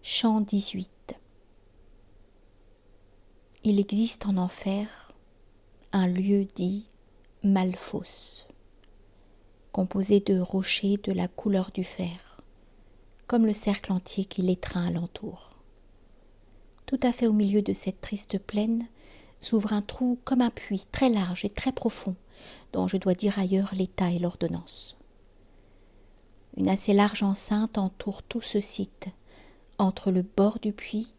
Chant 18. Il existe en enfer un lieu dit Malfos, composé de rochers de la couleur du fer, comme le cercle entier qui l'étreint alentour. Tout à fait au milieu de cette triste plaine s'ouvre un trou comme un puits très large et très profond, dont je dois dire ailleurs l'état et l'ordonnance. Une assez large enceinte entoure tout ce site, entre le bord du puits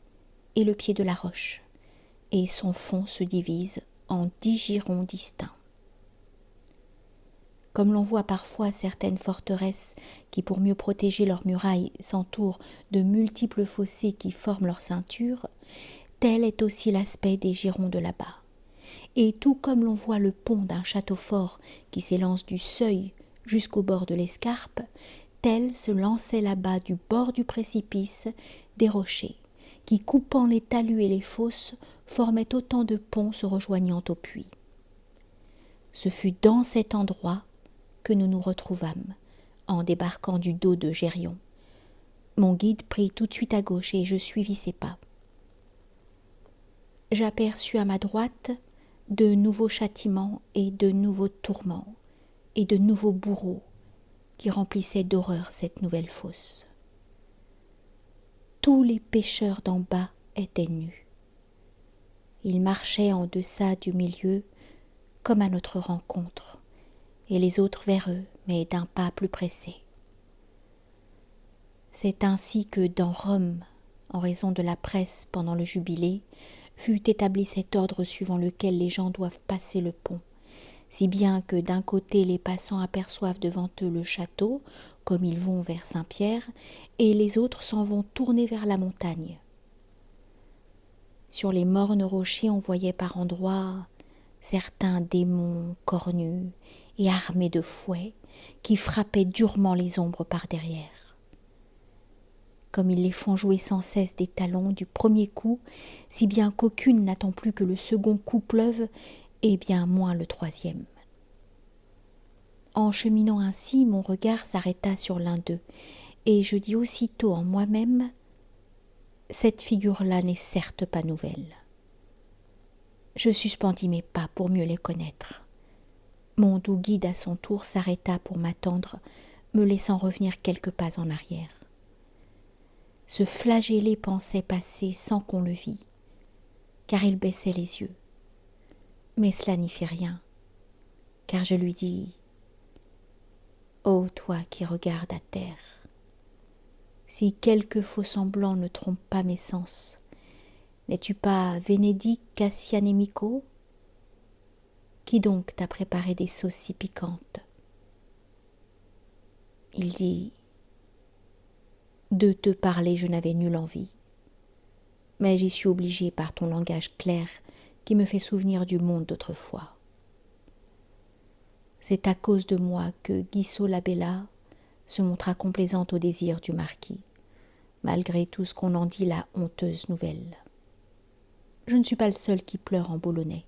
et le pied de la roche, et son fond se divise en 10 girons distincts. Comme l'on voit parfois certaines forteresses qui, pour mieux protéger leurs murailles, s'entourent de multiples fossés qui forment leur ceinture, tel est aussi l'aspect des girons de là-bas. Et tout comme l'on voit le pont d'un château fort qui s'élance du seuil jusqu'au bord de l'escarpe, tel se lançait là-bas du bord du précipice des rochers, qui, coupant les talus et les fosses, formaient autant de ponts se rejoignant au puits. Ce fut dans cet endroit que nous nous retrouvâmes, en débarquant du dos de Gérion. Mon guide prit tout de suite à gauche et je suivis ses pas. J'aperçus à ma droite de nouveaux châtiments et de nouveaux tourments et de nouveaux bourreaux qui remplissaient d'horreur cette nouvelle fosse. Tous les pécheurs d'en bas étaient nus. Ils marchaient en deçà du milieu comme à notre rencontre, et les autres vers eux, mais d'un pas plus pressé. C'est ainsi que dans Rome, en raison de la presse pendant le jubilé, fut établi cet ordre suivant lequel les gens doivent passer le pont, si bien que d'un côté les passants aperçoivent devant eux le château, comme ils vont vers Saint-Pierre, et les autres s'en vont tourner vers la montagne. Sur les mornes rochers on voyait par endroits certains démons cornus et armés de fouets qui frappaient durement les ombres par derrière. Comme ils les font jouer sans cesse des talons du premier coup, si bien qu'aucune n'attend plus que le second coup pleuve, et bien moins le troisième. En cheminant ainsi, mon regard s'arrêta sur l'un d'eux, et je dis aussitôt en moi-même « Cette figure-là n'est certes pas nouvelle ». Je suspendis mes pas pour mieux les connaître. Mon doux guide à son tour s'arrêta pour m'attendre, me laissant revenir quelques pas en arrière. Ce flagellé pensait passer sans qu'on le vît, car il baissait les yeux. Mais cela n'y fit rien, car je lui dis « Ô toi qui regardes à terre, si quelque faux semblant ne trompe pas mes sens, n'es-tu pas Vénédic Cassianémico? Qui donc t'a préparé des sauces si piquantes ?» Il dit « De te parler je n'avais nulle envie, mais j'y suis obligé par ton langage clair qui me fait souvenir du monde d'autrefois. C'est à cause de moi que Guisso la Bella se montra complaisante au désir du marquis, malgré tout ce qu'on en dit la honteuse nouvelle. Je ne suis pas le seul qui pleure en Boulonnais,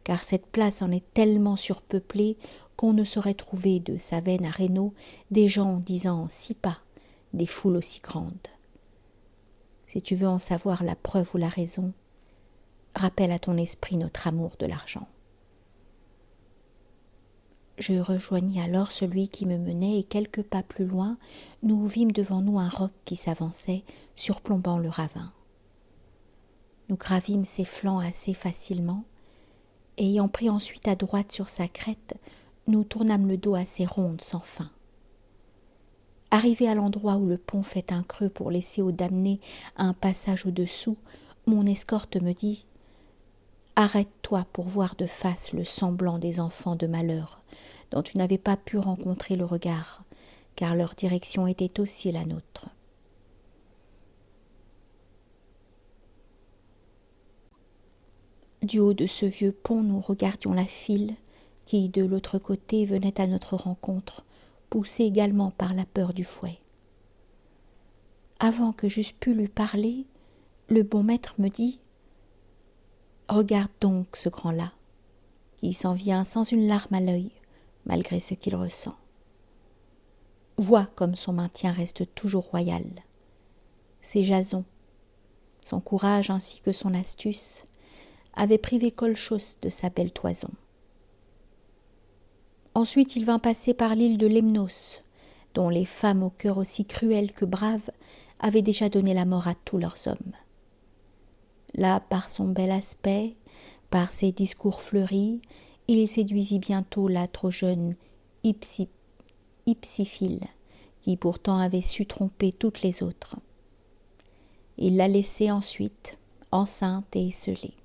car cette place en est tellement surpeuplée qu'on ne saurait trouver de Savène à Rhénaud des gens disant si pas des foules aussi grandes. Si tu veux en savoir la preuve ou la raison, rappelle à ton esprit notre amour de l'argent. Je rejoignis alors celui qui me menait et quelques pas plus loin, nous vîmes devant nous un roc qui s'avançait, surplombant le ravin. Nous gravîmes ses flancs assez facilement, et ayant pris ensuite à droite sur sa crête, nous tournâmes le dos à ces rondes sans fin. Arrivé à l'endroit où le pont fait un creux pour laisser aux damnés un passage au-dessous, mon escorte me dit « Arrête-toi pour voir de face le semblant des enfants de malheur, dont tu n'avais pas pu rencontrer le regard, car leur direction était aussi la nôtre. » Du haut de ce vieux pont, nous regardions la file qui, de l'autre côté, venait à notre rencontre, poussée également par la peur du fouet. Avant que j'eusse pu lui parler, le bon maître me dit « Regarde donc ce grand-là, qui s'en vient sans une larme à l'œil, malgré ce qu'il ressent. Vois comme son maintien reste toujours royal. C'est Jason. Son courage ainsi que son astuce avaient privé Colchos de sa belle toison. Ensuite il vint passer par l'île de Lemnos, dont les femmes au cœur aussi cruel que brave avaient déjà donné la mort à tous leurs hommes. Là, par son bel aspect, par ses discours fleuris, il séduisit bientôt la trop jeune Hypsipyle, qui pourtant avait su tromper toutes les autres. Il l'a laissée ensuite, enceinte et esselée.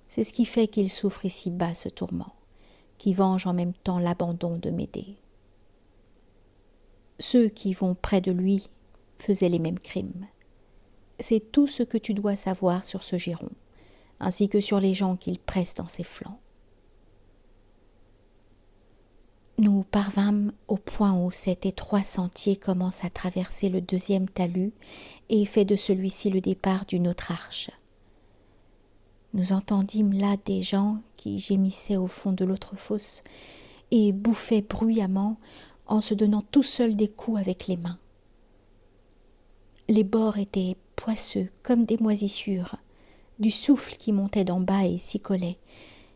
C'est ce qui fait qu'il souffre ici-bas ce tourment, qui venge en même temps l'abandon de Médée. Ceux qui vont près de lui faisaient les mêmes crimes. C'est tout ce que tu dois savoir sur ce Giron, ainsi que sur les gens qu'il presse dans ses flancs. Nous parvînmes au point où cet étroit sentier commence à traverser le deuxième talus et fait de celui-ci le départ d'une autre arche. Nous entendîmes là des gens qui gémissaient au fond de l'autre fosse et bouffaient bruyamment en se donnant tout seuls des coups avec les mains. Les bords étaient poisseux comme des moisissures, du souffle qui montait d'en bas et s'y collait,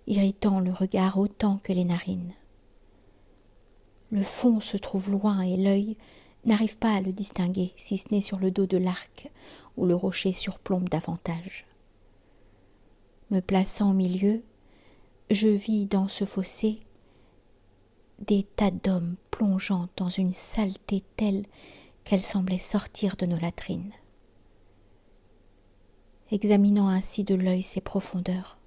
irritant le regard autant que les narines. Le fond se trouve loin et l'œil n'arrive pas à le distinguer, si ce n'est sur le dos de l'arc où le rocher surplombe davantage. Me plaçant au milieu, je vis dans ce fossé des tas d'hommes plongeant dans une saleté telle qu'elle semblait sortir de nos latrines. Examinant ainsi de l'œil ces profondeurs,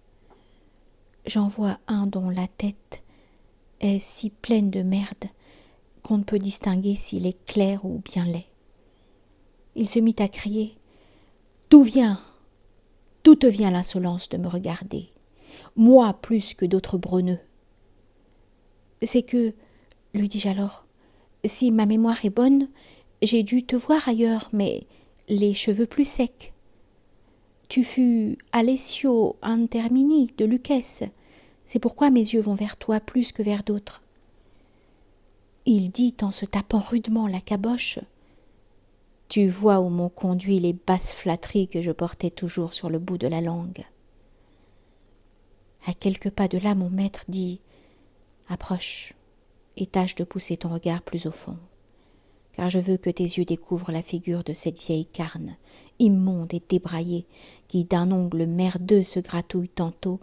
j'en vois un dont la tête est si pleine de merde qu'on ne peut distinguer s'il est clair ou bien laid. Il se mit à crier « D'où te vient l'insolence de me regarder, moi plus que d'autres breneux ?» C'est que, lui dis-je alors, si ma mémoire est bonne, j'ai dû te voir ailleurs, mais les cheveux plus secs. Tu fus Alessio Antermini de Lucchese, c'est pourquoi mes yeux vont vers toi plus que vers d'autres. Il dit en se tapant rudement la caboche « Tu vois où m'ont conduit les basses flatteries que je portais toujours sur le bout de la langue. » À quelques pas de là, mon maître dit « Approche et tâche de pousser ton regard plus au fond, car je veux que tes yeux découvrent la figure de cette vieille carne, immonde et débraillée, qui d'un ongle merdeux se gratouille tantôt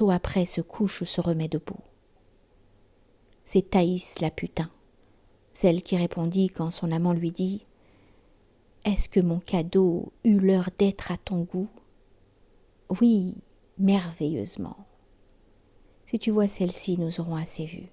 après se couche ou se remet debout. » C'est Thaïs la putain, celle qui répondit quand son amant lui dit « Est-ce que mon cadeau eut l'heure d'être à ton goût ?»« Oui, merveilleusement. Si tu vois celle-ci, nous aurons assez vu. »